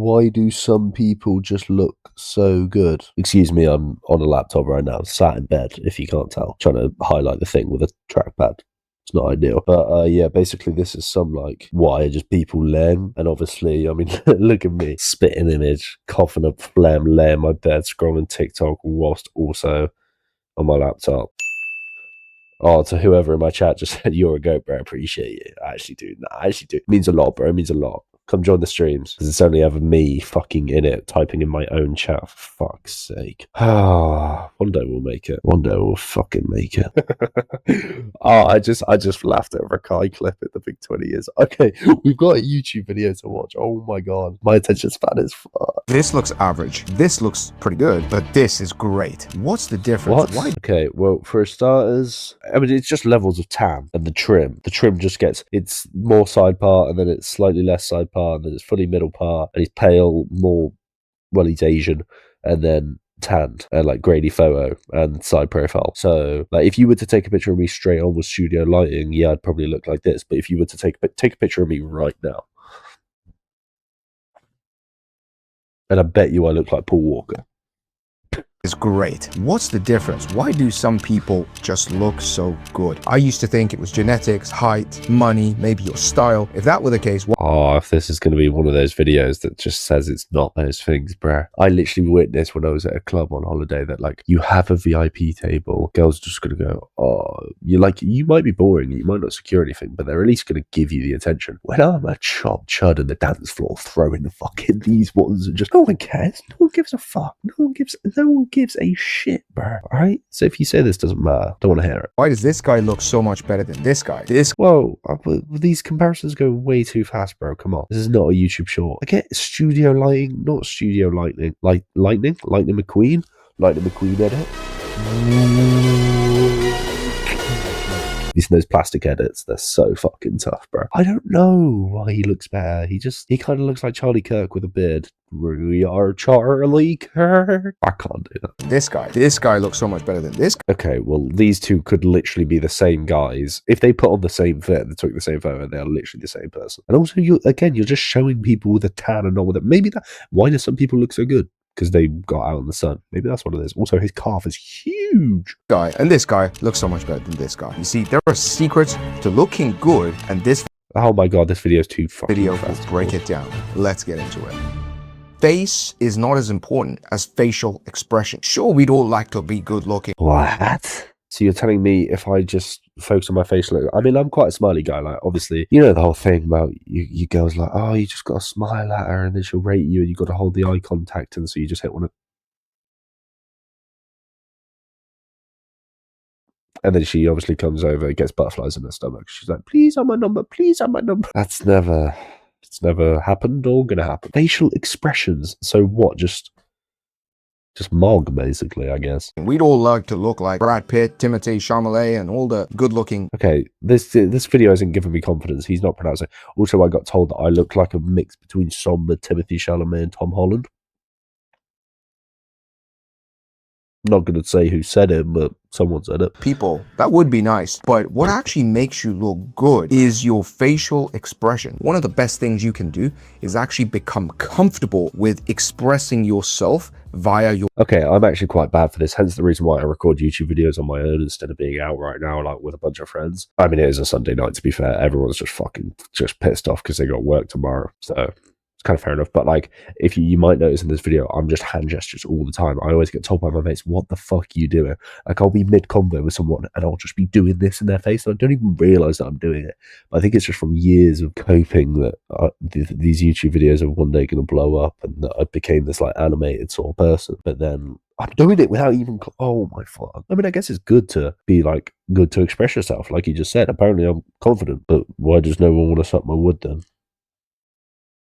Why do some people just look so good? Excuse me, I'm on a laptop right now, sat in bed, if you can't tell, trying to highlight the thing with a trackpad. It's not ideal. But yeah, basically this is some like, why are just people lame? And obviously, I mean, look at me, spitting image, coughing up phlegm, laying in my bed, scrolling TikTok whilst also on my laptop. Oh, to whoever in my chat just said, you're a goat, bro. I appreciate you. I actually do. Nah, I actually do. It means a lot, bro. It means a lot. Come join the streams, because it's only ever me fucking in it, typing in my own chat, for fuck's sake. One day we'll make it. One day we'll fucking make it. Oh, I just laughed over a Kai clip at the big 20 years. Okay, we've got a YouTube video to watch. Oh my god. My attention span is fucked. This looks average. This looks pretty good, but this is great. What's the difference? What? Why? Okay, well, for starters, I mean, it's just levels of tan and the trim. The trim just gets, it's more side part, and then it's slightly less side part, and then it's fully middle part, and he's pale, more, well, he's Asian, and then tanned, and like grainy photo and side profile. So, like, if you were to take a picture of me straight on with studio lighting, yeah, I'd probably look like this. But if you were to take a picture of me right now, and I bet you I look like Paul Walker. Is great. What's the difference? Why do some people just look so good? I used to think it was genetics, height, money, maybe your style. If that were the case, oh, if this is going to be one of those videos that just says it's not those things, bruh. I literally witnessed when I was at a club on holiday that, like, you have a VIP table, girls just going to go, oh, you're like, you might be boring, you might not secure anything, but they're at least going to give you the attention. When I'm a chop chud on the dance floor throwing the fucking these ones and just, no one cares, no one gives a fuck, no one gives a shit, bro. Alright? So if you say this doesn't matter, don't want to hear it. why does this guy look so much better than this guy? Whoa, these comparisons go way too fast, bro. Come on. This is not a YouTube short. I get studio lighting, not studio lightning. Lightning McQueen? Lightning McQueen edit? These plastic edits, they're so fucking tough, bro. I don't know why he looks better. He kind of looks like Charlie Kirk with a beard. We are Charlie Kirk. I can't do that. This guy looks so much better than this guy. Okay, well, these two could literally be the same guys. If they put on the same fit and took the same photo, they are literally the same person. And also, you're just showing people with a tan and not with it. Maybe that, why do some people look so good? Because they got out in the sun. Maybe that's what it is. Also, his calf is huge. Guy and this guy looks so much better than this guy. You see, there are secrets to looking good, and this Oh my god, this video is too fucking video will fast. break it down. Let's get into it. Face is not as important as facial expression. Sure, we'd all like to be good looking. What? So you're telling me if I just focus on my facial, I mean, I'm quite a smiley guy. Like, obviously, you know the whole thing about you girls like, oh, you just got to smile at her and then she'll rate you and you got to hold the eye contact, and so you just hit one of, and then she obviously comes over, gets butterflies in her stomach. She's like, please have my number, please have my number. It's never happened or gonna happen. Facial expressions. So what? Just mog, basically, I guess. We'd all like to look like Brad Pitt, Timothée Chalamet, and all the good-looking. Okay, this video isn't giving me confidence. He's not pronouncing. Also, I got told that I look like a mix between somber Timothée Chalamet and Tom Holland. I'm not going to say who said it, but someone said it. People, that would be nice. But what actually makes you look good is your facial expression. One of the best things you can do is actually become comfortable with expressing yourself via your... Okay, I'm actually quite bad for this, hence the reason why I record YouTube videos on my own instead of being out right now, like, with a bunch of friends. I mean, it is a Sunday night, to be fair. Everyone's just pissed off because they got work tomorrow, so... it's kind of fair enough, but like, if you might notice in this video, I'm just hand gestures all the time. I always get told by my mates, what the fuck are you doing? Like, I'll be mid-convo with someone and I'll just be doing this in their face and I don't even realize that I'm doing it. But I think it's just from years of coping that these YouTube videos are one day going to blow up and that I became this like animated sort of person. But then I'm doing it without even, oh my fuck. I mean, I guess it's good to be like, good to express yourself, like you just said. Apparently I'm confident, but why does no one want to suck my wood then?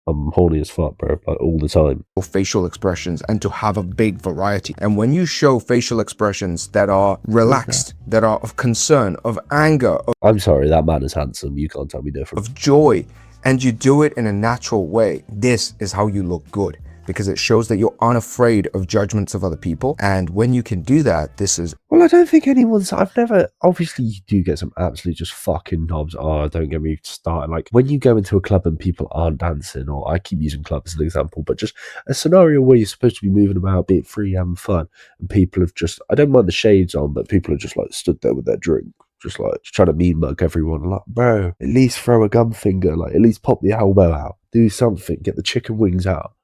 I'm horny as fuck, bro, like all the time. Facial expressions and to have a big variety. And when you show facial expressions that are relaxed, that are of concern, of anger, I'm sorry, that man is handsome. You can't tell me different. of joy, and you do it in a natural way, this is how you look good. because it shows that you're unafraid of judgments of other people. And when you can do that, this is... Well, I don't think anyone's... I've never... Obviously, you do get some absolute just fucking knobs. Oh, don't get me started. Like, when you go into a club and people aren't dancing, or I keep using club as an example, but just a scenario where you're supposed to be moving about, being free, having fun, and people have just... I don't mind the shades on, but people have just, like, stood there with their drink, just like trying to mean mug everyone. Like, bro, at least throw a gum finger, like at least pop the elbow out, do something, get the chicken wings out,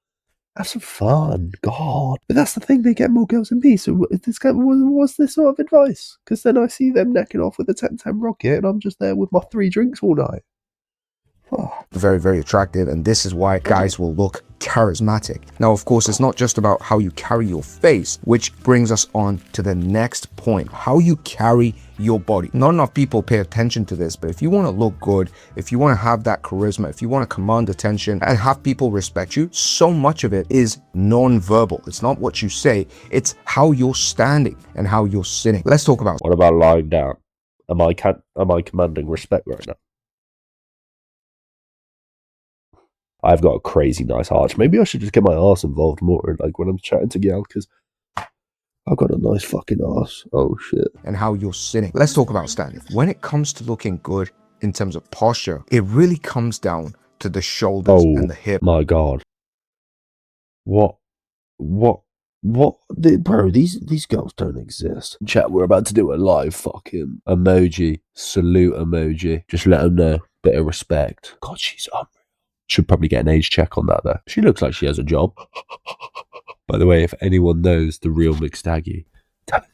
have some fun. God, but that's the thing, they get more girls than me. So this guy, what's this sort of advice? Because then I see them necking off with a 10-10 rocket, and I'm just there with my 3 drinks all night. Very, very attractive, and this is why guys will look charismatic. Now, of course, it's not just about how you carry your face, which brings us on to the next point, how you carry your body. Not enough people pay attention to this, but if you want to look good, if you want to have that charisma, if you want to command attention and have people respect you, so much of it is non-verbal. It's not what you say, it's how you're standing and how you're sitting. Let's talk about... What about lying down? Am I commanding respect right now? I've got a crazy nice arch. Maybe I should just get my arse involved more, like when I'm chatting to Gal, because I've got a nice fucking arse. Oh shit. And how you're sitting. Let's talk about standing. When it comes to looking good in terms of posture, it really comes down to the shoulders and the hip. My God. What? Bro, these girls don't exist. Chat, we're about to do a live fucking emoji, salute emoji. Just let them know. Bit of respect. God, she's unreal. Should probably get an age check on that though. She looks like she has a job. By the way, if anyone knows the real McStaggy, tell it.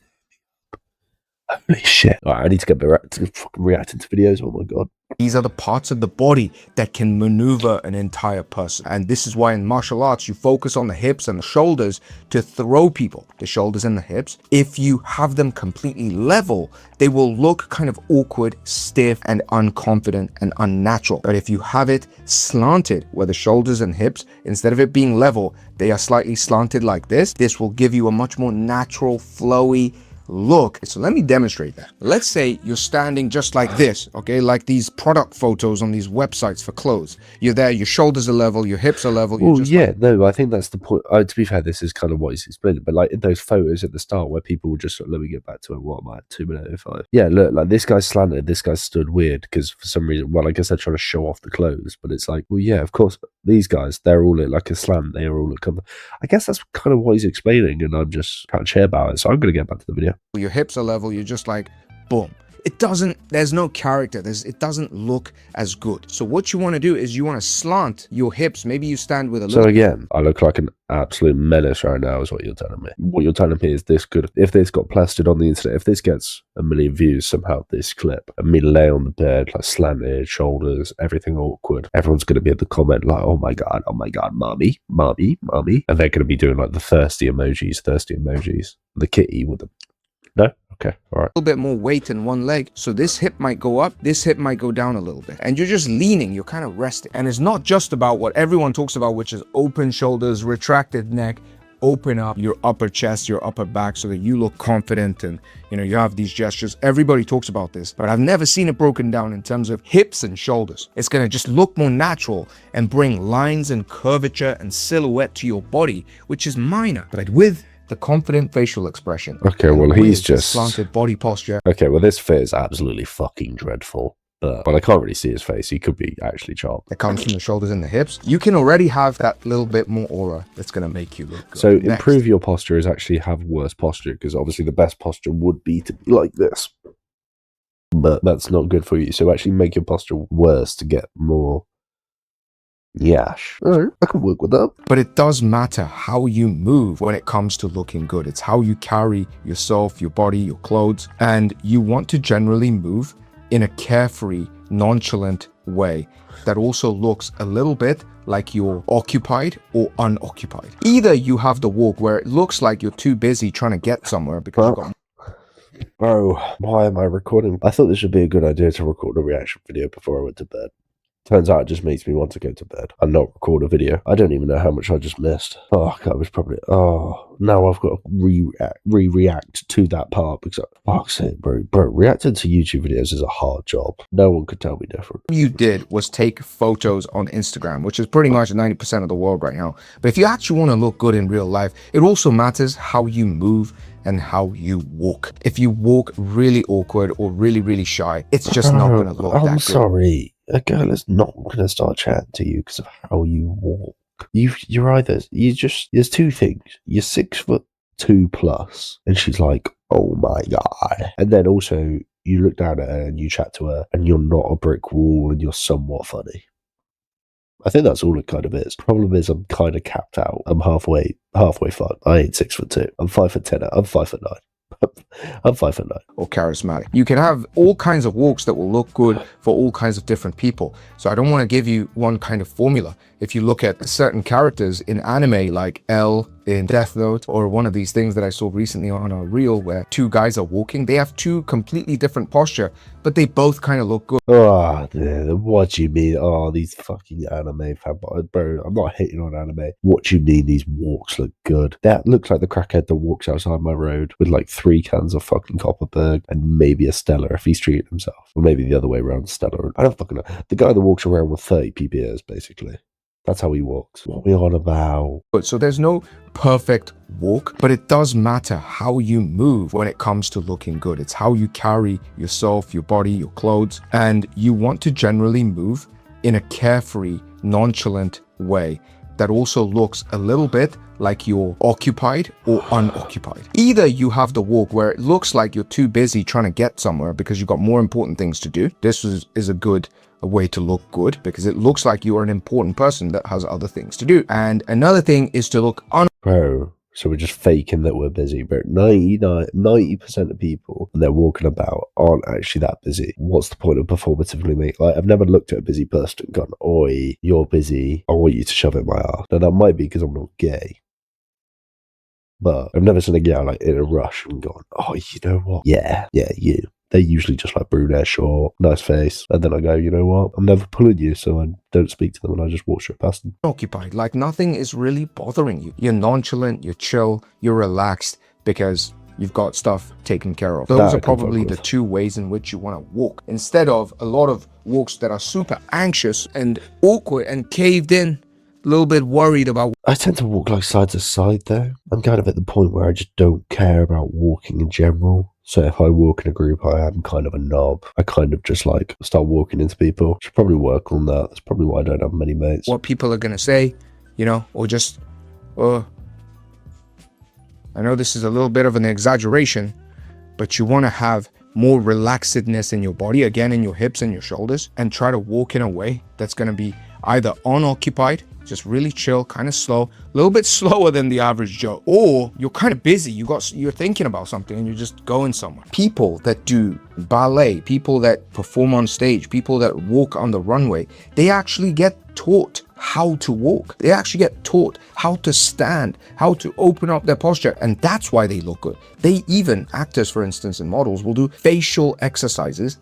Holy shit. Alright, I need to get to fucking reacting to videos. Oh my God. These are the parts of the body that can maneuver an entire person. And this is why in martial arts, you focus on the hips and the shoulders to throw people. The shoulders and the hips. If you have them completely level, they will look kind of awkward, stiff, and unconfident and unnatural. But if you have it slanted, where the shoulders and hips, instead of it being level, they are slightly slanted like this, this will give you a much more natural, flowy look. So let me demonstrate that. Let's say you're standing just like this, okay? Like these product photos on these websites for clothes. You're there, your shoulders are level, your hips are level. Well, yeah, no, I think that's the point. To be fair, this is kind of what he's explaining, but like in those photos at the start where people were just sort of, let me get back to it, what am I at 2:05? Yeah, look, like this guy's slanted, this guy's stood weird because for some reason, well, I guess they're trying to show off the clothes, but it's like, well, yeah, of course, these guys, they're all at like a slant, they are all at comfort. I guess that's kind of what he's explaining, and I'm just trying to share about it, so I'm going to get back to the video. Your hips are level, you're just like, boom. There's no character, it doesn't look as good. So what you want to do is you want to slant your hips. Maybe you stand with a little... So again, I look like an absolute menace right now is what you're telling me. What you're telling me is this could, if this got plastered on the internet, if this gets 1 million views somehow, this clip, and me lay on the bed, like slanted, shoulders, everything awkward, everyone's going to be at the comment like, oh my God, mommy. And they're going to be doing like the thirsty emojis, the kitty with the... No? Okay, all right. A little bit more weight in one leg. So this hip might go up, this hip might go down a little bit. And you're just leaning, you're kind of resting. And it's not just about what everyone talks about, which is open shoulders, retracted neck, open up your upper chest, your upper back, so that you look confident and, you know, you have these gestures. Everybody talks about this, but I've never seen it broken down in terms of hips and shoulders. It's going to just look more natural and bring lines and curvature and silhouette to your body, which is minor, but with the confident facial expression. Okay, well, he's just... slanted body posture. Okay, well, this fit is absolutely fucking dreadful. But I can't really see his face. He could be actually chopped. That comes from the shoulders and the hips. You can already have that little bit more aura that's going to make you look good. So improve your posture is actually have worse posture, because obviously the best posture would be to be like this. But that's not good for you. So actually make your posture worse to get more... Yash. All right, I can work with that. But it does matter how you move when it comes to looking good. It's how you carry yourself, your body, your clothes, and you want to generally move in a carefree, nonchalant way that also looks a little bit like you're occupied or unoccupied. Either you have the walk where it looks like you're too busy trying to get somewhere because you've got... Bro, why am I recording? I thought this would be a good idea to record a reaction video before I went to bed. Turns out it just makes me want to go to bed and not record a video. I don't even know how much I just missed. Oh, God, it was probably... Oh, now I've got to react to that part because, fuck's sake, bro, reacting to YouTube videos is a hard job. No one could tell me different. You did was take photos on Instagram, which is pretty much 90% of the world right now. But if you actually want to look good in real life, it also matters how you move and how you walk. If you walk really awkward or really shy, it's just not going to look that good. I'm sorry, a girl is not going to start chatting to you because of how you walk. There's two things. You're 6'2" plus, and she's like, oh my god. And then also, you look down at her and you chat to her, and you're not a brick wall, and you're somewhat funny. I think that's all it kind of is. Problem is, I'm kind of capped out. I'm halfway fine. I ain't 6'2". I'm 5'10". I'm 5'9". I'm 5'9". Or charismatic. You can have all kinds of walks that will look good for all kinds of different people. So I don't want to give you one kind of formula. If you look at certain characters in anime like L in Death Note, or one of these things that I saw recently on a reel where two guys are walking, they have two completely different posture, but they both kind of look good. Oh, what do you mean? Oh, these fucking anime fanboys. Bro, I'm not hating on anime. What do you mean these walks look good? That looks like the crackhead that walks outside my road with like 3 cans of fucking Copperberg and maybe a Stella if he's treating himself. Or maybe the other way around, Stella. I don't fucking know. The guy that walks around with 30 PBS, basically. That's how he walks. What are we on about? So there's no perfect walk, but it does matter how you move when it comes to looking good. It's how you carry yourself, your body, your clothes, and you want to generally move in a carefree, nonchalant way that also looks a little bit like you're occupied or unoccupied. Either you have the walk where it looks like you're too busy trying to get somewhere because you've got more important things to do. This is a way to look good because it looks like you are an important person that has other things to do. And another thing is to look Bro, so we're just faking that we're busy. But 90% of people, when they're walking about, aren't actually that busy. What's the point of performatively making? Like, I've never looked at a busy person and gone, oi, you're busy. I want you to shove it in my ass. Now, that might be because I'm not gay. But I've never seen a girl like in a rush and gone, oh, you know what? Yeah, you. They're usually just like brunette, short, nice face. And then I go, you know what? I'm never pulling you, so I don't speak to them and I just walk straight past them. Occupied, like nothing is really bothering you. You're nonchalant, you're chill, you're relaxed because you've got stuff taken care of. Those are probably the two ways in which you want to walk. Instead of a lot of walks that are super anxious and awkward and caved in, a little bit worried about. I tend to walk like side to side though. I'm kind of at the point where I just don't care about walking in general. So if I walk in a group, I am kind of a knob. I kind of just like start walking into people. Should probably work on that. That's probably why I don't have many mates. What people are going to say, you know, or just, I know this is a little bit of an exaggeration, but you want to have more relaxedness in your body, again, in your hips and your shoulders, and try to walk in a way that's going to be either unoccupied, just really chill, kind of slow, a little bit slower than the average Joe, or you're kind of busy, you're thinking about something and you're just going somewhere. People that do ballet, people that perform on stage, people that walk on the runway, they actually get taught how to walk. They actually get taught how to stand, how to open up their posture, and that's why they look good. They even, actors for instance and models, will do facial exercises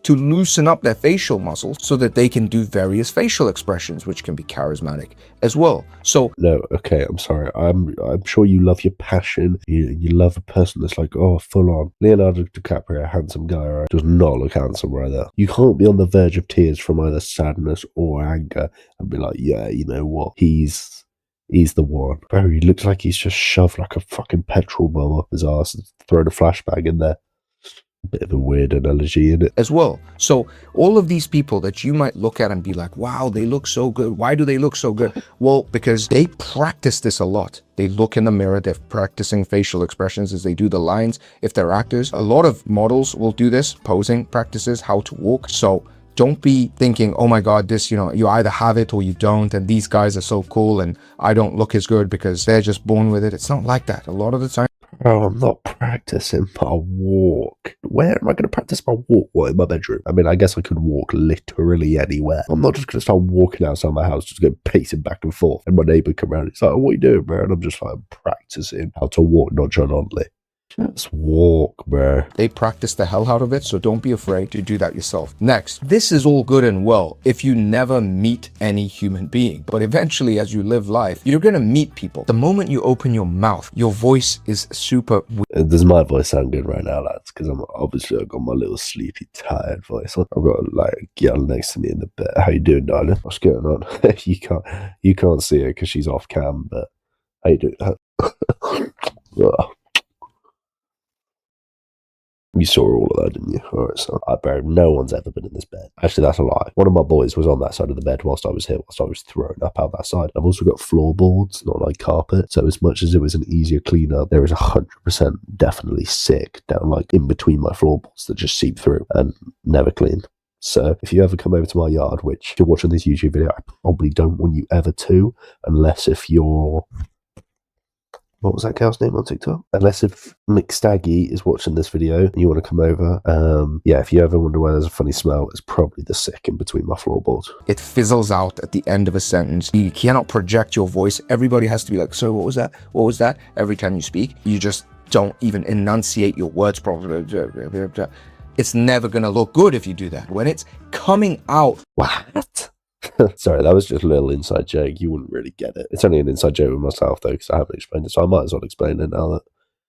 to loosen up their facial muscles so that they can do various facial expressions, which can be charismatic as well. So no, okay, I'm sorry. I'm sure you love your passion. You love a person that's like, oh, full on. Leonardo DiCaprio, handsome guy, right? Does not look handsome right there. You can't be on the verge of tears from either sadness or anger and be like, yeah, you know what? He's the one. Bro, he looks like he's just shoved like a fucking petrol bomb up his ass and thrown a flashbang in there. Bit of a weird analogy in it as well. So all of these people that you might look at and be like, wow, they look so good. Why do they look so good? Well, because they practice this a lot. They look in the mirror, they're practicing facial expressions as they do the lines. If they're actors, a lot of models will do this, posing practices, how to walk. So don't be thinking, oh my God, this, you know, you either have it or you don't, and these guys are so cool and I don't look as good because they're just born with it. It's not like that. A lot of the time, oh, I'm not practicing my walk. Where am I going to practice my walk? What, in my bedroom? I mean, I guess I could walk literally anywhere. I'm not just going to start walking outside my house, just go pacing back and forth. And my neighbour come around, he's like, oh, what are you doing, man? And I'm just like, I'm practicing how to walk nonchalantly. Just walk, bro. They practice the hell out of it, so don't be afraid to do that yourself. Next, this is all good and well if you never meet any human being, but eventually as you live life, you're gonna meet people. The moment you open your mouth, your voice is super weird. Does my voice sound good right now, lads? Because I've got my little sleepy, tired voice. I've got like a girl next to me in the bed. How you doing, darling? What's going on? you can't see her because she's off cam, but how you doing? You saw all of that, didn't you? Alright, so I bet no one's ever been in this bed. Actually, that's a lie. One of my boys was on that side of the bed whilst I was here, whilst I was thrown up out that side. I've also got floorboards, not like carpet. So as much as it was an easier cleanup, there is 100% definitely sick down like in between my floorboards that just seep through and never clean. So if you ever come over to my yard, which if you're watching this YouTube video, I probably don't want you ever to, unless if you're... What was that girl's name on TikTok? Unless if McStaggy is watching this video and you want to come over, yeah, if you ever wonder why there's a funny smell, it's probably the sick in between my floorboards. It fizzles out at the end of a sentence. You cannot project your voice. Everybody has to be like, so what was that? What was that? Every time you speak, you just don't even enunciate your words properly. It's never going to look good if you do that. When it's coming out. What? Sorry, that was just a little inside joke. You wouldn't really get it. It's only an inside joke with myself, though, because I haven't explained it. So I might as well explain it now that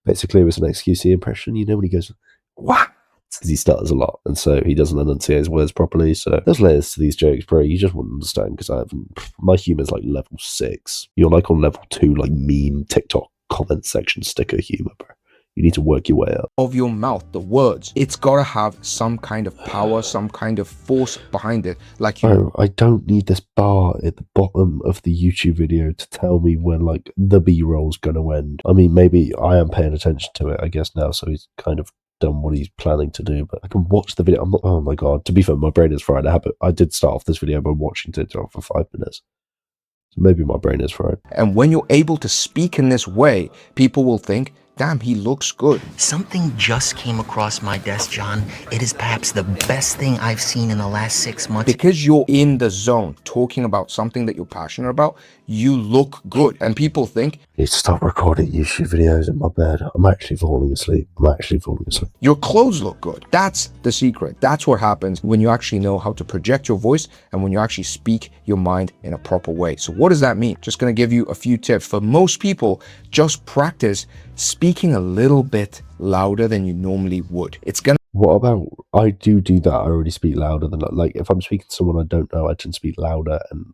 basically it was an XQC impression. You know when he goes, what? Because he stutters a lot, and so he doesn't enunciate his words properly. So there's layers to these jokes, bro. You just wouldn't understand because I haven't. My humor's like level 6. You're like on level 2, like meme TikTok comment section sticker humor, bro. You need to work your way up. Of your mouth, the words, it's gotta have some kind of power, some kind of force behind it. Like you. Bro, I don't need this bar at the bottom of the YouTube video to tell me when like the B-roll's gonna end. I mean, maybe I am paying attention to it, I guess now, so he's kind of done what he's planning to do, but I can watch the video. I'm not, oh my god, to be fair, my brain is fried. I did start off this video by watching TikTok for 5 minutes. So maybe my brain is fried. And when you're able to speak in this way, people will think, damn, he looks good. Something just came across my desk, John. It is perhaps the best thing I've seen in the last 6 months. Because you're in the zone, talking about something that you're passionate about, you look good. And people think, I need to stop recording YouTube videos in my bed. I'm actually falling asleep. Your clothes look good. That's the secret. That's what happens when you actually know how to project your voice and when you actually speak your mind in a proper way. So what does that mean? Just going to give you a few tips. For most people, just practice speaking a little bit louder than you normally would. It's going to... What about, I do that. I already speak louder than, like, if I'm speaking to someone I don't know, I can speak louder and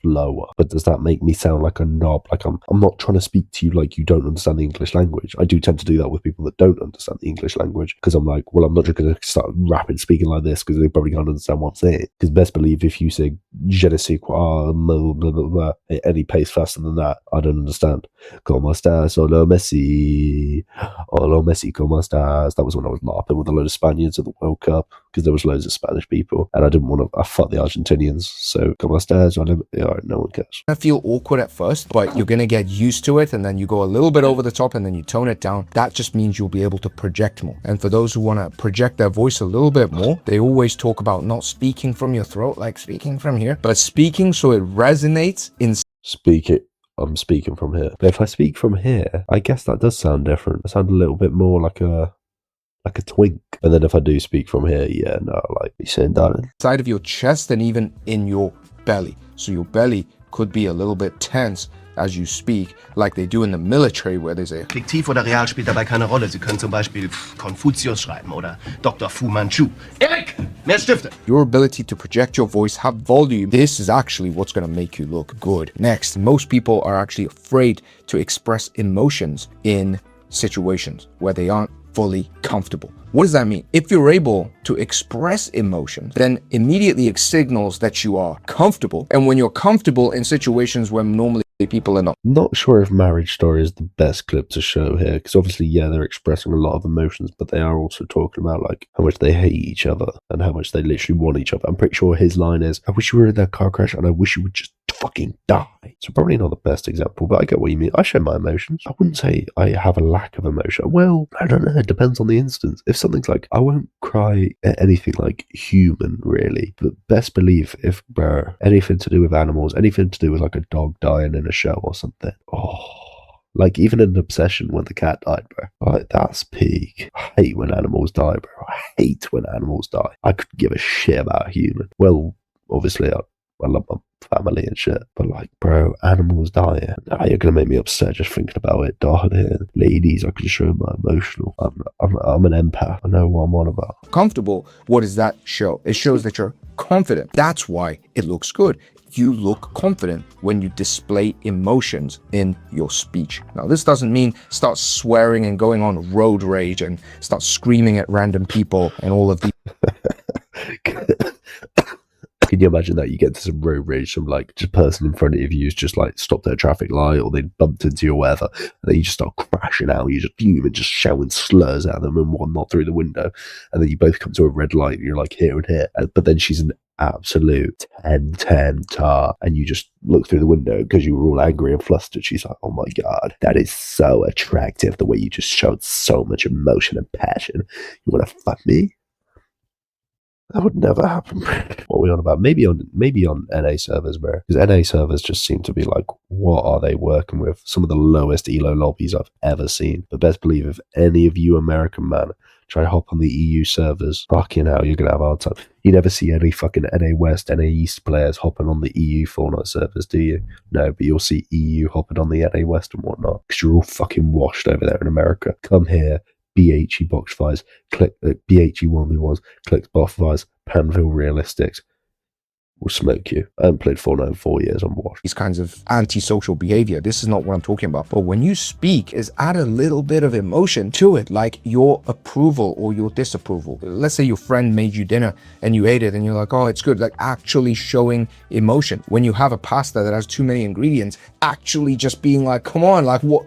slower. But does that make me sound like a knob? Like I'm not trying to speak to you like you don't understand the English language. I do tend to do that with people that don't understand the English language because I'm like, well, I'm not just going to start rapid speaking like this because they probably can't understand what I'm saying. Because best believe if you say je ne sais quoi, blah, blah, blah, blah, at any pace faster than that, I don't understand. ¿Cómo estás? Hola Messi. Hola Messi, ¿cómo estás? That was when I was laughing with a load of Spaniards at the World Cup because there was loads of Spanish people and I didn't want to, I fucked the Argentinians. So, ¿cómo estás? Alright, no one cares. I feel awkward at first, but you're going to get used to it and then you go a little bit over the top and then you tone it down. That just means you'll be able to project more. And for those who want to project their voice a little bit more, they always talk about not speaking from your throat, like speaking from here, but speaking so it resonates in... I'm speaking from here. But if I speak from here, I guess that does sound different. I sound a little bit more like a twink. And then if I do speak from here, yeah, no, like you saying, darling. Side of your chest and even in your belly. So your belly could be a little bit tense as you speak, like they do in the military where they say, Fiktiv oder real spielt dabei keine Rolle. Sie können zum Beispiel Konfuzius schreiben oder Dr. Fu Manchu. Eric, mehr Stifte. Your ability to project your voice, have volume, this is actually what's going to make you look good. Next, most people are actually afraid to express emotions in situations where they aren't fully comfortable. What does that mean? If you're able to express emotions, then immediately it signals that you are comfortable. And when you're comfortable in situations where normally people are not. Not sure if Marriage Story is the best clip to show here, because obviously, yeah, they're expressing a lot of emotions, but they are also talking about like how much they hate each other and how much they literally want each other. I'm pretty sure his line is, I wish you were in that car crash and I wish you would just fucking die. So probably not the best example, but I get what you mean. I show my emotions. I wouldn't say I have a lack of emotion. Well, I don't know. It depends on the instance. If something's like, I won't cry at anything like human, really. But best believe if, bro, anything to do with animals, anything to do with like a dog dying in a show or something. Oh, Like, even an obsession when the cat died, bro. Like, that's peak. I hate when animals die, bro. I hate when animals die. I could give a shit about a human. Well, obviously, I love my family and shit, but like, bro, animals dying. Now you're gonna make me upset just thinking about it, darling. Ladies, I can show my emotional. I'm an empath. I know what I'm on about. Comfortable, what does that show? It shows that you're confident. That's why it looks good. You look confident when you display emotions in your speech. Now, this doesn't mean start swearing and going on road rage and start screaming at random people and all of these. Can you imagine that you get to some road rage, some like just person in front of you's just like stopped at a traffic light or they bumped into you or whatever, and then you just start crashing out, you just fuming, just shouting slurs at them and whatnot through the window, and then you both come to a red light and you're like here and here, but then she's an absolute 10-10 tar, and you just look through the window because you were all angry and flustered. She's like, oh my god, that is so attractive, the way you just showed so much emotion and passion. You want to fuck me? That would never happen. What are we on about? Maybe on NA servers, bro. Because NA servers just seem to be like, what are they working with? Some of the lowest ELO lobbies I've ever seen. But best believe if any of you American man try to hop on the EU servers, fucking hell, you're gonna have a hard time. You never see any fucking NA West, NA East players hopping on the EU Fortnite servers, do you? No, but you'll see EU hopping on the NA West and whatnot. Because you're all fucking washed over there in America. Come here. BHE box fights, click BHE 1v1s, click boss fights, Panville realistics. Will smoke you. I haven't played Fortnite in 4 years. I'm washed. These kinds of antisocial behavior. This is not what I'm talking about. But when you speak, is add a little bit of emotion to it, like your approval or your disapproval. Let's say your friend made you dinner and you ate it and you're like, oh, it's good. Like actually showing emotion. When you have a pasta that has too many ingredients, actually just being like, come on, like what?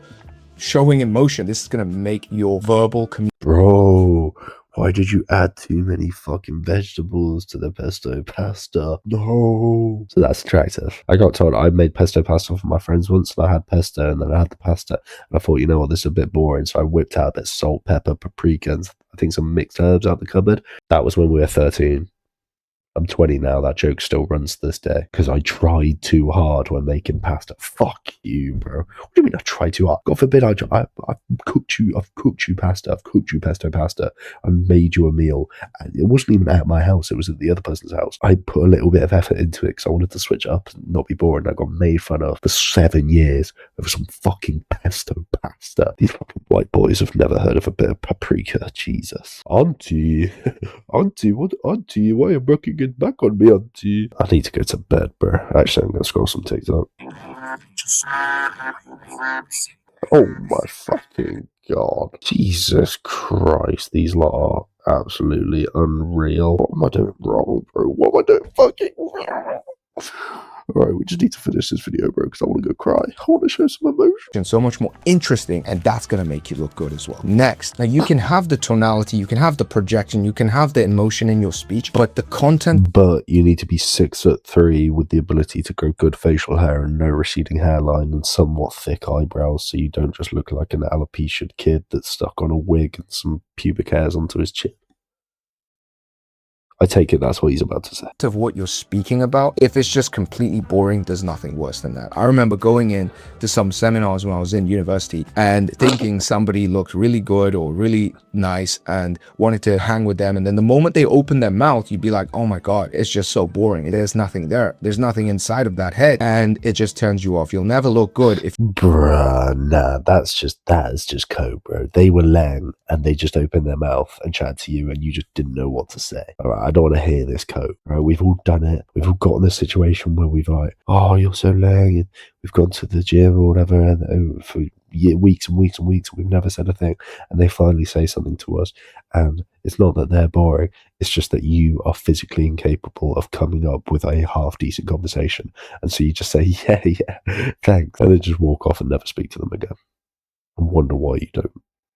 Showing emotion. This is going to make your verbal communication. Bro, why did you add too many fucking vegetables to the pesto pasta? No. So that's attractive. I got told I made pesto pasta for my friends once, and I had pesto, and then I had the pasta, and I thought, you know what, this is a bit boring, so I whipped out a bit of salt, pepper, paprika, and I think some mixed herbs out the cupboard. That was when we were 13. I'm 20 now. That joke still runs to this day because I tried too hard when making pasta. Fuck you, bro. What do you mean I tried too hard? God forbid I've cooked you pasta. I've cooked you pesto pasta. I made you a meal. And it wasn't even at my house. It was at the other person's house. I put a little bit of effort into it because I wanted to switch it up and not be boring. I got made fun of for 7 years over some fucking pesto pasta. These fucking white boys have never heard of a bit of paprika. Jesus. Auntie, Auntie, why are you working it back on me, Auntie? I need to go to bed, bro. Actually, I'm going to scroll some TikTok. Oh my fucking god. Jesus Christ, these lot are absolutely unreal. What am I doing wrong, bro? What am I doing fucking wrong? Alright, we just need to finish this video, bro, because I want to go cry. I want to show some emotion. So much more interesting, and that's going to make you look good as well. Next, now you can have the tonality, you can have the projection, you can have the emotion in your speech, but the content. But you need to be 6'3" with the ability to grow good facial hair and no receding hairline and somewhat thick eyebrows, so you don't just look like an alopecia kid that's stuck on a wig and some pubic hairs onto his chin. I take it that's what he's about to say. Of what you're speaking about, if it's just completely boring, there's nothing worse than that. I remember going in to some seminars when I was in university and thinking somebody looked really good or really nice and wanted to hang with them, and then the moment they open their mouth, you'd be like, oh my god, it's just so boring. There's nothing there. There's nothing inside of that head, and it just turns you off. You'll never look good if. Bruh, nah, that is just code, bro. They were lame and they just opened their mouth and chatted to you and you just didn't know what to say. Alright, I don't want to hear this code. Right, we've all done it. We've all gotten this situation where we've like, oh, you're so lame, and we've gone to the gym or whatever, and for weeks and weeks and weeks, we've never said a thing, and they finally say something to us, and it's not that they're boring, it's just that you are physically incapable of coming up with a half decent conversation, and so you just say, yeah, thanks, and then just walk off and never speak to them again, and wonder why you don't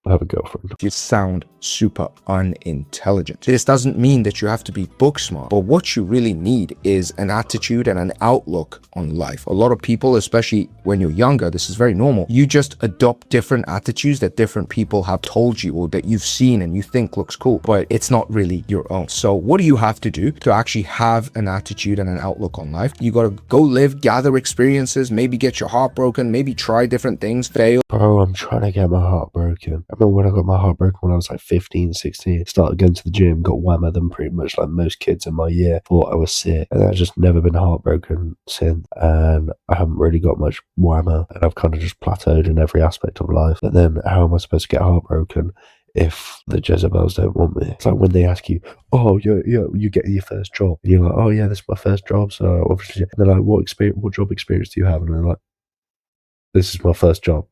have a girlfriend. You sound super unintelligent. This doesn't mean that you have to be book smart, but what you really need is an attitude and an outlook on life. A lot of people, especially when you're younger, this is very normal. You just adopt different attitudes that different people have told you or that you've seen and you think looks cool, but it's not really your own. So what do you have to do to actually have an attitude and an outlook on life? You got to go live, gather experiences, maybe get your heart broken, maybe try different things, fail. bro, I'm trying to get my heart broken. I remember when I got my heart broken when I was like 15, 16. Started going to the gym, got whammered them pretty much like most kids in my year. Thought I was sick. And I've just never been heartbroken since. And I haven't really got much whammer. And I've kind of just plateaued in every aspect of life. But then how am I supposed to get heartbroken if the Jezebels don't want me? It's like when they ask you, oh, you get your first job. And you're like, oh yeah, this is my first job. So obviously, and they're like, what job experience do you have? And they're like, this is my first job.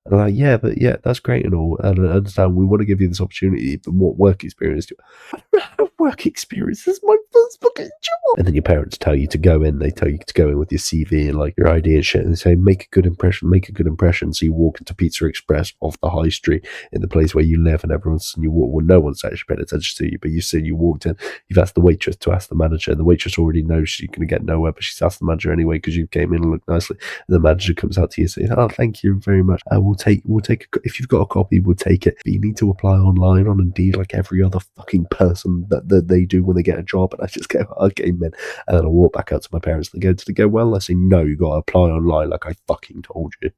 And I'm like, yeah, but yeah, that's great and all. And I understand we want to give you this opportunity, but what work experience do you have? I don't have work experience. This is my first fucking job. And then your parents tell you to go in. They tell you to go in with your CV and like your ID and shit. And they say, make a good impression, make a good impression. So you walk into Pizza Express off the high street in the place where you live, and everyone's, and you walk, well, no one's actually paying attention to you, but you see, you walked in, you've asked the waitress to ask the manager. And the waitress already knows she's going to get nowhere, but she's asked the manager anyway because you came in and looked nicely. And the manager comes out to you saying, oh, thank you very much. We'll take if you've got a copy, we'll take it. But you need to apply online on Indeed like every other fucking person that they do when they get a job. And I just go, okay, man. And then I walk back out to my parents and they go, did it go well? I say, no, you got to apply online like I fucking told you.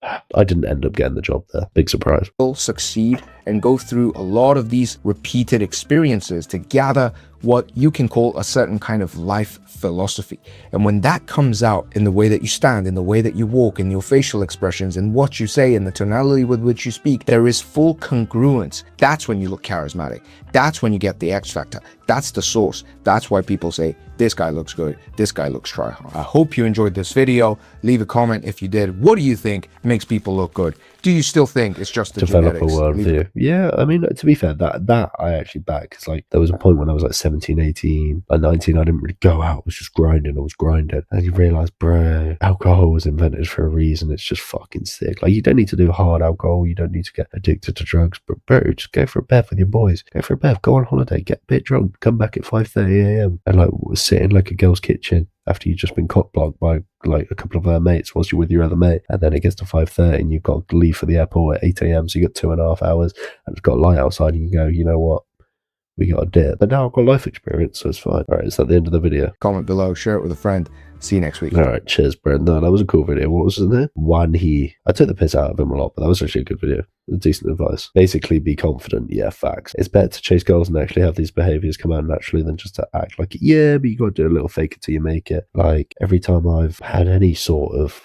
I didn't end up getting the job there. Big surprise. Succeed and go through a lot of these repeated experiences to gather what you can call a certain kind of life philosophy. And when that comes out in the way that you stand, in the way that you walk, in your facial expressions, in what you say, in the tonality with which you speak, there is full congruence. That's when you look charismatic. That's when you get the X factor. That's the source. That's why people say, this guy looks good, this guy looks try hard. I hope you enjoyed this video. Leave a comment if you did. What do you think makes people look good? Do you still think it's just the Develop genetics? a worldview. Yeah, I mean, to be fair, that I actually back, because like there was a point when I was like 17, 18, like 19, I didn't really go out. I was just grinding. And you realise, bro, alcohol was invented for a reason. It's just fucking sick. Like, you don't need to do hard alcohol. You don't need to get addicted to drugs. But bro, just go for a bev with your boys. Go for a bev. Go on holiday. Get a bit drunk. Come back at 5:30 a.m. and like sit in like a girl's kitchen after you've just been cock blocked by like a couple of her mates whilst you're with your other mate, and then it gets to 5:30 and you've got to leave for the airport at 8 a.m. so you got 2.5 hours and it's got light outside and you go, you know what, we got a dip. But now I've got life experience, so it's fine. Alright, is that the end of the video? Comment below, share it with a friend. See you next week. Alright, cheers, Brendan. That was a cool video. What was his name? Wanhee. I took the piss out of him a lot, but that was actually a good video. Decent advice. Basically, be confident. Yeah, facts. It's better to chase goals and actually have these behaviors come out naturally than just to act like, yeah, but you got to do a little fake it till you make it. Like, every time I've had any sort of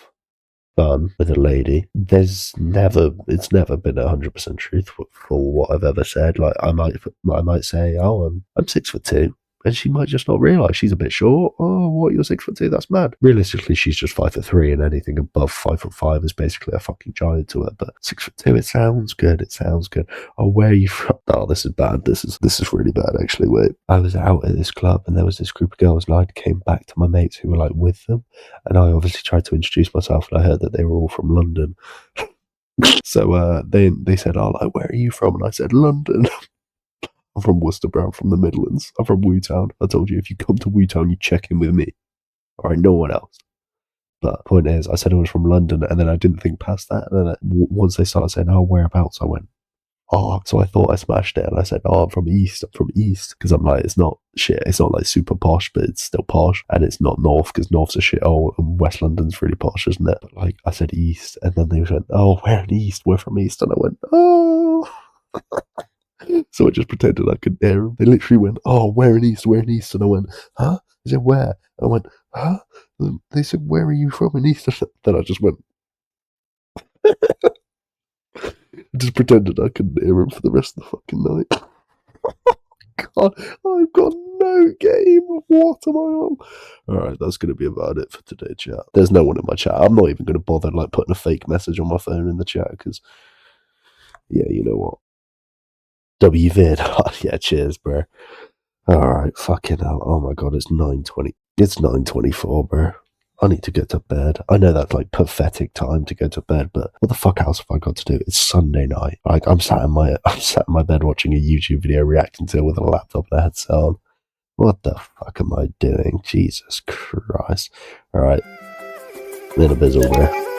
fun with a lady, it's never been 100% truthful for what I've ever said. Like, I might say, oh, I'm 6'2", and she might just not realise she's a bit short. Oh, what, you're 6'2"? That's mad. Realistically, she's just 5'3", and anything above 5'5" is basically a fucking giant to her. But 6'2", it sounds good. It sounds good. Oh, where are you from? Oh, this is bad. This is really bad, actually. Wait, I was out at this club, and there was this group of girls, and I came back to my mates who were like with them, and I obviously tried to introduce myself, and I heard that they were all from London. So they said, oh, like, where are you from? And I said, London. I'm from Worcester, bro. I'm from the Midlands. I'm from Wootown. I told you, if you come to Wootown, you check in with me. All right, no one else. But point is, I said I was from London, and then I didn't think past that. And then once they started saying, oh, whereabouts, I went, oh. So I thought I smashed it, and I said, oh, I'm from East. Because I'm like, it's not shit. It's not like super posh, but it's still posh. And it's not North, because North's a shithole, and West London's really posh, isn't it? But like, I said East, and then they went, oh, we're in East. We're from East. And I went, oh. So I just pretended I couldn't hear them. They literally went, oh, where in East? And I went, huh? They said, where? And I went, huh? And they said, where are you from in East? Then I just went, I just pretended I couldn't hear him for the rest of the fucking night. God, I've got no game. What am I on? Alright, that's going to be about it for today, chat. There's no one in my chat. I'm not even going to bother like putting a fake message on my phone in the chat, because, yeah, you know what? WVid. Oh, yeah, cheers, bro. Alright, fucking hell. Oh my god, it's 9:20. It's 9:24, bro. I need to get to bed. I know that's like pathetic time to go to bed, but what the fuck else have I got to do? It's Sunday night. Like, I'm sat in my bed watching a YouTube video reacting to it with a laptop and a headset on. What the fuck am I doing? Jesus Christ. Alright. In a bizzle, bro.